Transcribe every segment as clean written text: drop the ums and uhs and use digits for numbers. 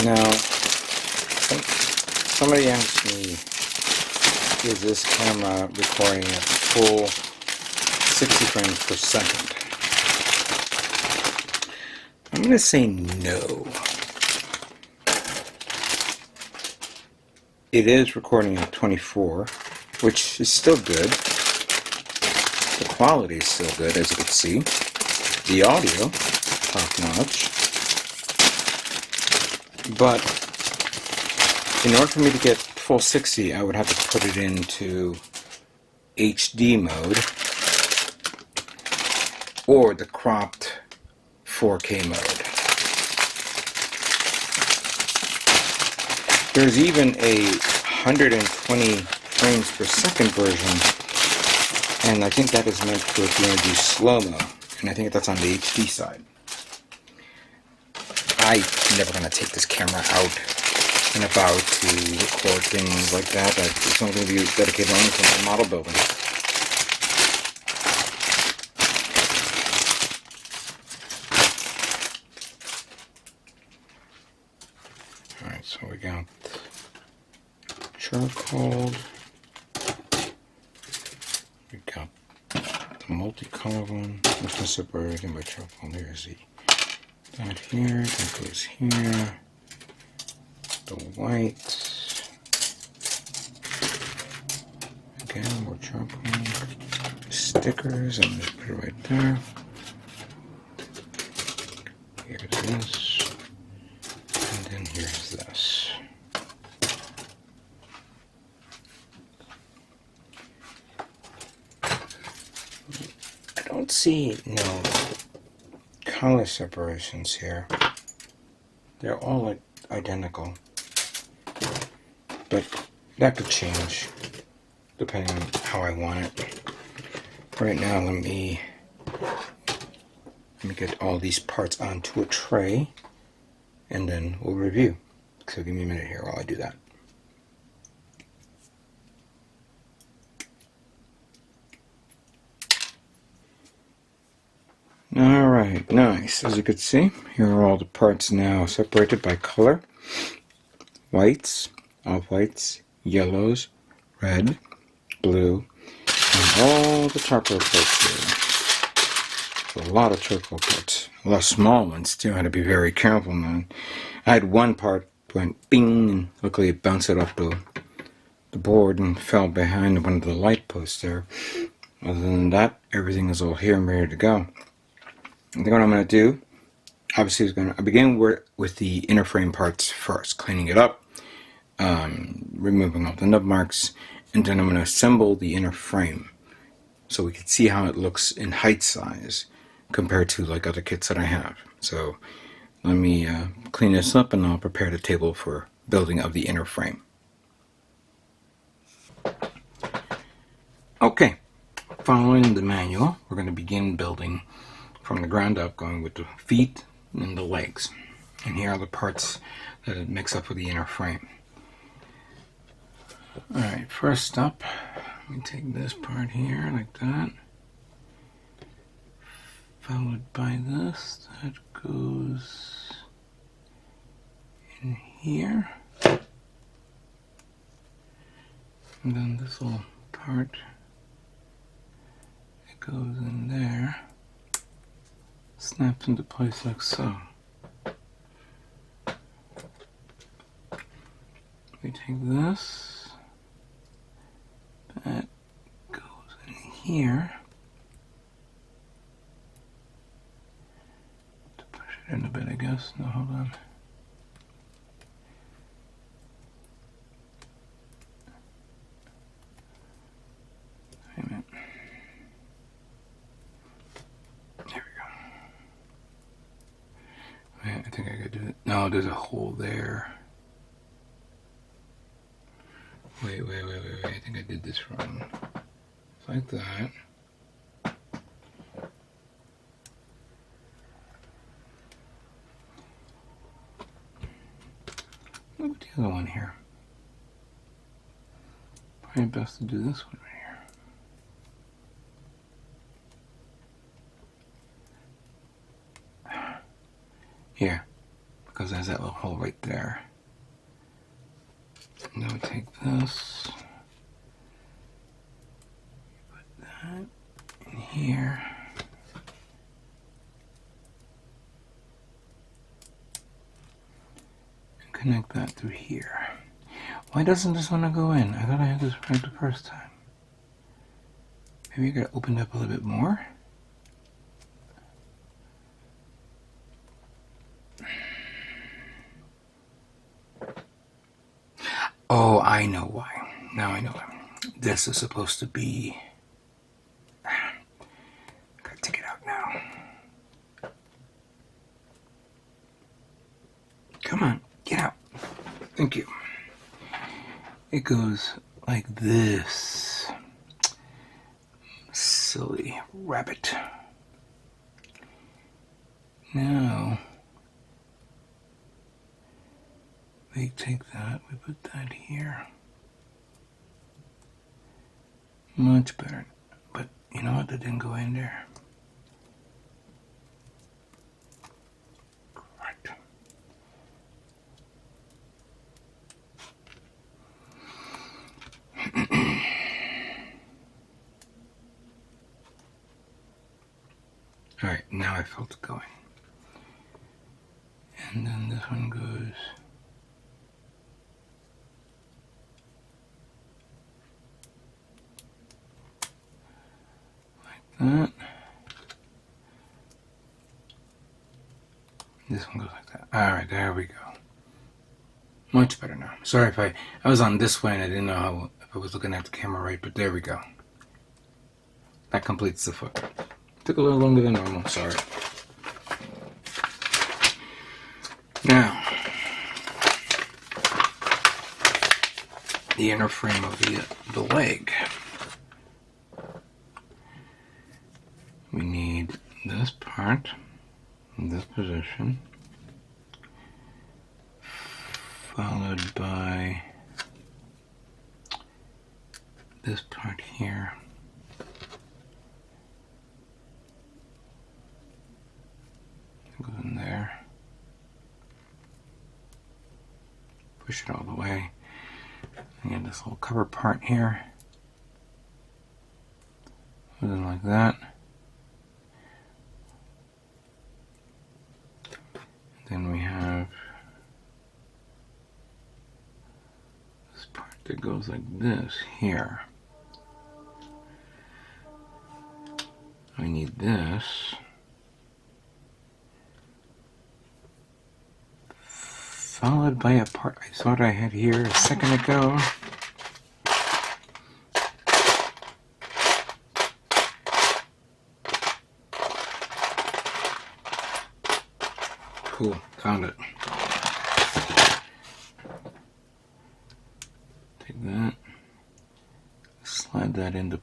Now, somebody asked me, is this camera recording at full 60 frames per second? I'm going to say no. It is recording at 24, which is still good. The quality is still good, as you can see. The audio, top notch. But in order for me to get full 60, I would have to put it into HD mode or the cropped 4K mode. There's even a 120 frames per second version, and I think that is meant for if you want to do slow-mo, and I think that's on the HD side. I'm never going to take this camera out and about to record things like that. It's only going to be dedicated only to my model building. Alright, so we got charcoal. We got the multicolor one. I'm just going to separate everything by charcoal. There's that here, that goes here. The white. Again, more charcoal. Stickers, I'm going to put it right there. Here's this. And then here's this. I don't see no color separations here. They're all like identical. But that could change depending on how I want it. Right now, let me get all these parts onto a tray, and then we'll review. So give me a minute here while I do that. Alright, nice. As you can see, here are all the parts now separated by color. Whites, off-whites, yellows, red, blue, and all the charcoal parts here. So a lot of charcoal parts. A lot of small ones too. I had to be very careful, man. I had one part went bing, and luckily it bounced it off the board and fell behind one of the light posts there. Other than that, everything is all here and ready to go. I think what I'm going to do, obviously, is going to begin with the inner frame parts first, cleaning it up, removing all the nub marks, and then I'm going to assemble the inner frame so we can see how it looks in height size compared to like other kits that I have. So let me clean this up, and I'll prepare the table for building of the inner frame. Okay, following the manual, we're going to begin building from the ground up, going with the feet and the legs. And here are the parts that it makes up for the inner frame. Alright, first up, let me take this part here like that. Followed by this, that goes in here. And then this little part, it goes in there. Snaps into place like so. We take this, that goes in here to push it in a bit, I guess. No, hold on. Wait a minute. I think I could do it. No, there's a hole there. Wait. I think I did this wrong. It's like that. Look at the other one here. Probably best to do this one right here. Here. because there's that little hole right there. And then we take this, put that in here. And connect that through here. Why doesn't this one go in? I thought I had this right the first time. Maybe I gotta open it up a little bit more. Oh, I know why. Now I know why. This is supposed to be... Gotta take it out now. Come on, get out. Thank you. It goes like this. Silly rabbit. Now, we take that, we put that here. Much better. But you know what? That didn't go in there. Right. Alright, now I felt it going. And then this one goes like that. This one goes like that. Alright, there we go. Much better now. Sorry if I was on this way and I didn't know if I was looking at the camera right, but there we go. That completes the foot. Took a little longer than normal, sorry. Now, the inner frame of the leg. We need this part in this position, followed by this part here. Goes in there. Push it all the way. And get this little cover part here. Something like that. Then we have this part that goes like this here. We need this. Followed by a part I thought I had here a second ago. Cool, found it. Take that, slide that into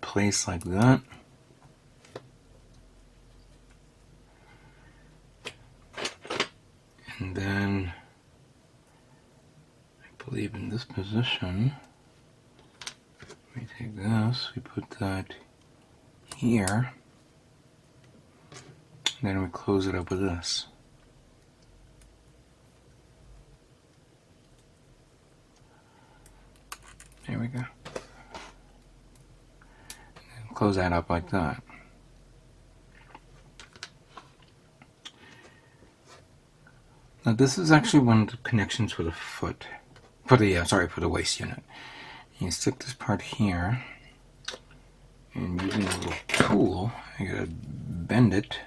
place like that. And then, I believe in this position, we take this, we put that here, and then we close it up with this. There we go. And close that up like that. Now this is actually one of the connections for the foot, for the waist unit. You stick this part here, and using a little tool, you gotta bend it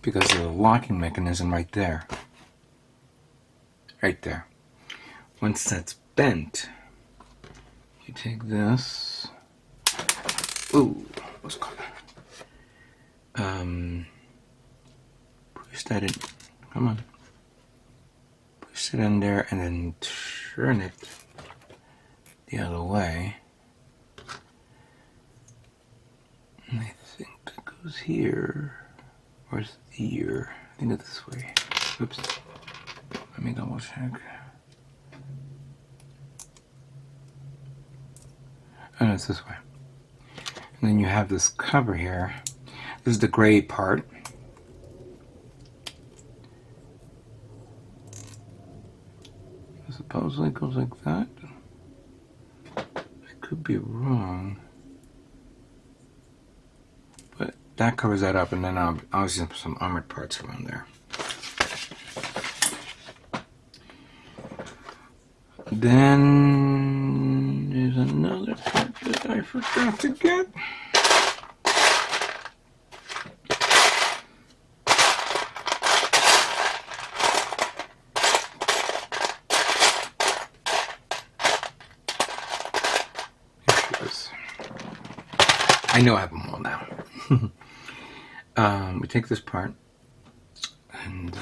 because of the locking mechanism right there. Right there. Once that's bent, you take this. Ooh, what's it called? Push that in. Come on. Push it in there and then turn it the other way. And I think that goes here. Where's the ear? I think it's this way. Oops. Let me double check. Oh no, it's this way. And then you have this cover here. This is the gray part. supposedly goes like that. I could be wrong. But that covers that up, and then I'll use some armored parts around there. Then there's another part that I forgot to get. I know I have them all now. We take this part and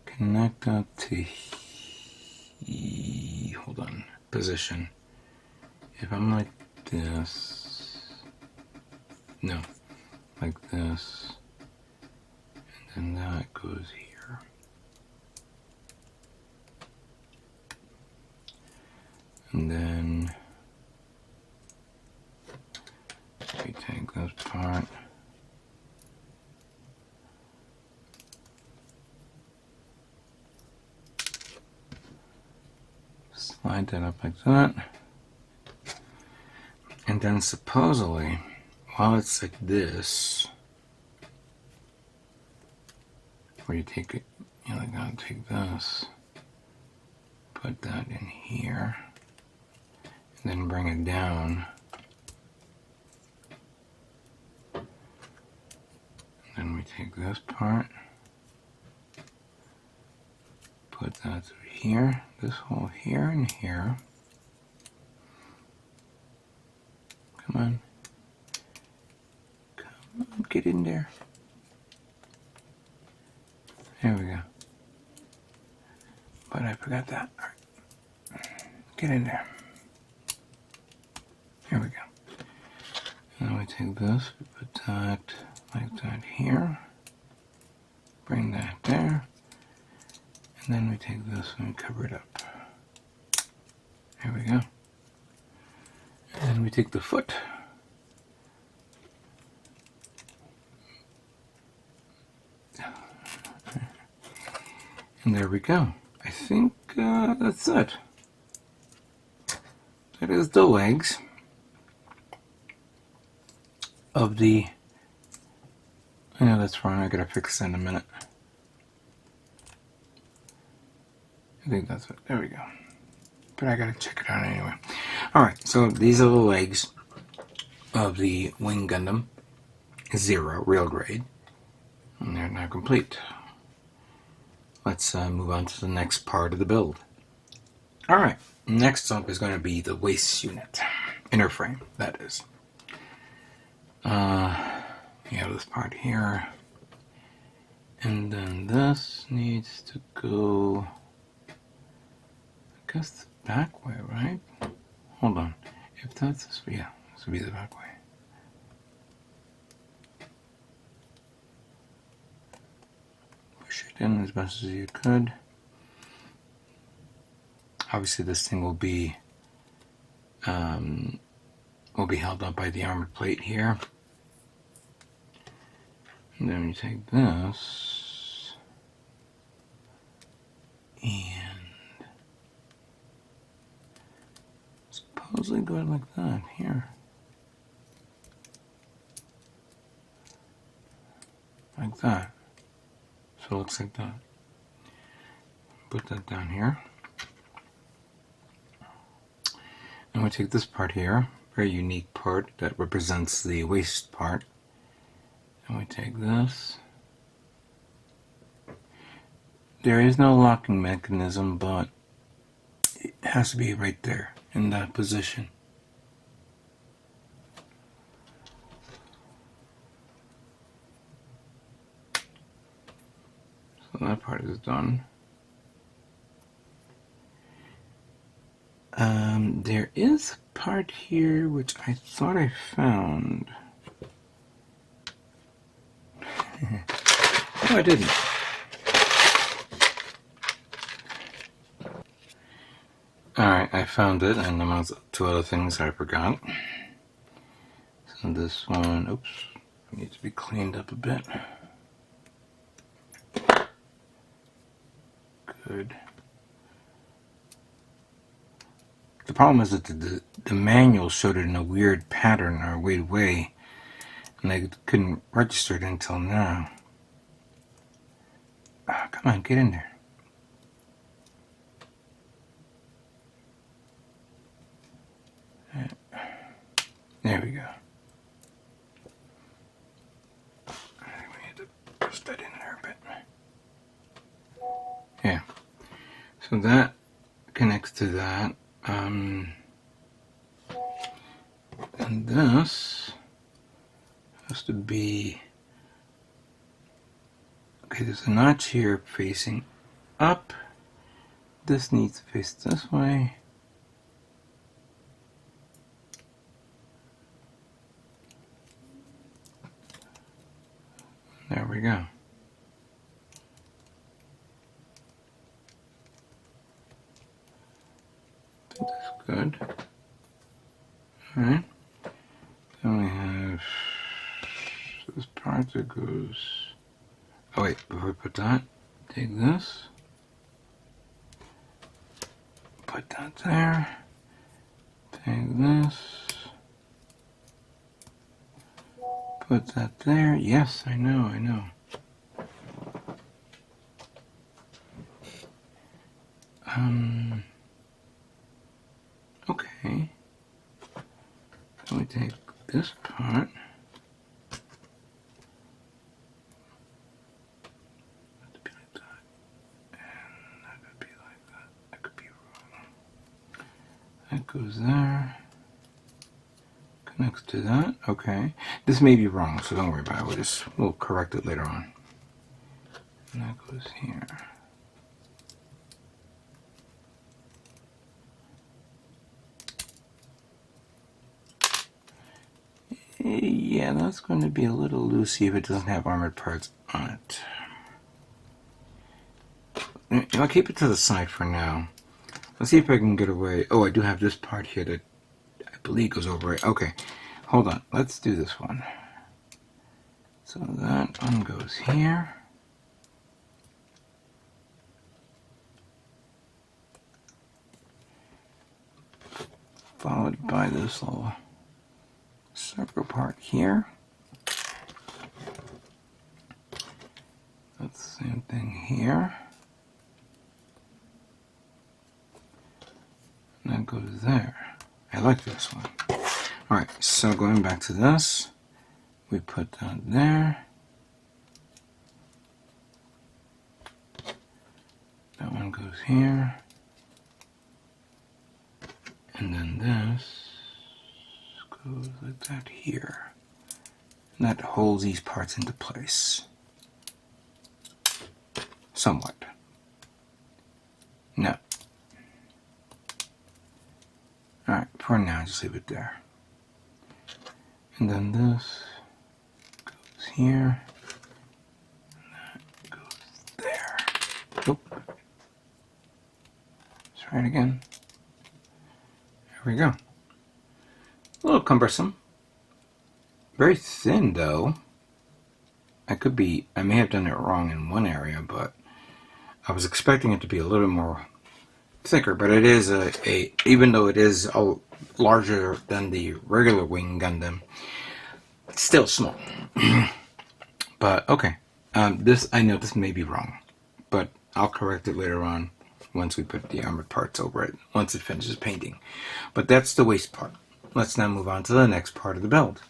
connect up to hold on, position. If I'm like this, no, like this, and then that goes here. And then we take this part, slide that up like that, and then supposedly, while it's like this, where you take it, you like gotta take this, put that in here, and then bring it down. Then we take this part, put that through here, this hole here and here. Come on. Come on, get in there. There we go. But I forgot that. All right. Get in there. Here we go. And then we take this, we put that like that here. Bring that there. And then we take this and we cover it up. There we go. And then we take the foot. And there we go. I think that's it. That is the legs of the... I know that's wrong. I gotta fix that in a minute. I think that's it. There we go. But I gotta check it out anyway. Alright, so these are the legs of the Wing Gundam Zero, real grade. And they're now complete. Let's move on to the next part of the build. Alright, next up is going to be the waist unit. Inner frame, that is. You have this part here. And then this needs to go... I guess the back way, right? Hold on. If that's this way, yeah, this would be the back way. Push it in as best as you could. Obviously, this thing will be held up by the armored plate here. And then you take this and supposedly go like that here. Like that. So it looks like that. Put that down here. And we take this part here, very unique part that represents the waist part. And we take this. There is no locking mechanism, but it has to be right there in that position. So that part is done. There is a part here which I thought I found. No, I didn't. Alright, I found it, and amongst two other things I forgot. So this one, oops, needs to be cleaned up a bit. Good. The problem is that the manual showed it in a weird pattern or weird way, and I couldn't register it until now. Oh, come on, get in there. There we go. We had to push that in there a bit. Yeah. So that connects to that. And this has to be... Okay, there's a notch here facing up. This needs to face this way. There we go. That's good. Alright. Then we have this part that goes... Oh wait, before we put that, take this. Put that there. Take this. Put that there. Yes, I know. Okay. So we take this part. That'd be like that. And that could be like that. That could be wrong. That goes there. Connects to that. Okay. This may be wrong, so don't worry about it. We'll correct it later on. And that goes here. Yeah, that's going to be a little loosey if it doesn't have armored parts on it. I'll keep it to the side for now. Let's see if I can get away. Oh, I do have this part here that I believe goes over it. Okay, hold on. Let's do this one. So that one goes here. Followed by this little circle part here. That's the same thing here. And that goes there. I like this one. Alright, so going back to this, we put that there. That one goes here. And then this goes like that here. And that holds these parts into place. Somewhat. No. Alright, for now, just leave it there. And then this goes here. And that goes there. Oop. Let's try it again. There we go. A little cumbersome. Very thin, though. I may have done it wrong in one area, but I was expecting it to be a little more thicker, but it is even though it is larger than the regular Wing Gundam, it's still small. But okay, I know this may be wrong, but I'll correct it later on once we put the armored parts over it, once it finishes painting. But that's the waist part. Let's now move on to the next part of the build.